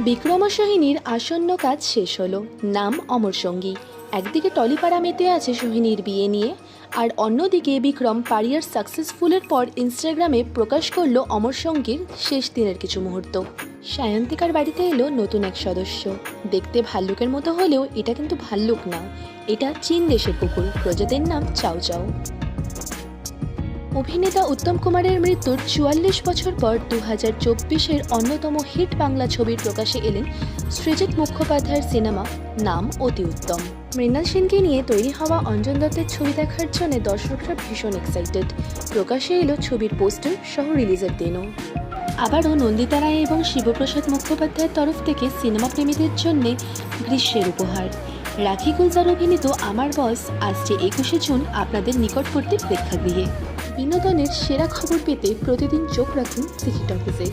বিক্রমা সোহিনীর আসন্ন কাজ শেষ হলো, নাম অমর সঙ্গী। একদিকে টলিপাড়া মেতে আছে সোহিনীর বিয়ে নিয়ে, আর অন্যদিকে বিক্রম পারিয়ার সাকসেসফুলের পর ইনস্টাগ্রামে প্রকাশ করলো অমর সঙ্গীর শেষ দিনের কিছু মুহূর্ত। সায়ন্তিকার বাড়িতে এলো নতুন এক সদস্য। দেখতে ভাল্লুকের মতো হলেও এটা কিন্তু ভাল্লুক না, এটা চীন দেশের কুকুর। প্রজাতির নাম চাও চাও। অভিনেতা উত্তম কুমারের মৃত্যুর ৪৪ বছর পর ২০২৪-এর অন্যতম হিট বাংলা ছবির প্রকাশে এলেন সৃজিত মুখোপাধ্যায়ের সিনেমা নাম অতি উত্তম। মৃণাল সেনকে নিয়ে তৈরি হওয়া অঞ্জন দত্তের ছবি দেখার জন্য দর্শকরা ভীষণ এক্সাইটেড। প্রকাশে এলো ছবির পোস্টার সহ রিলিজের দিনও। আবারও নন্দিতা রায় এবং শিবপ্রসাদ মুখোপাধ্যায়ের তরফ থেকে সিনেমা প্রেমীদের জন্য গ্রীষ্মের উপহার। রাখি গুলজার অভিনীত আমার বস আসছে ২১শে জুন আপনাদের নিকটবর্তী প্রেক্ষাগৃহে। বিনোদনের সেরা খবর পেতে প্রতিদিন চোখ রাখুন সিটি টকিজে।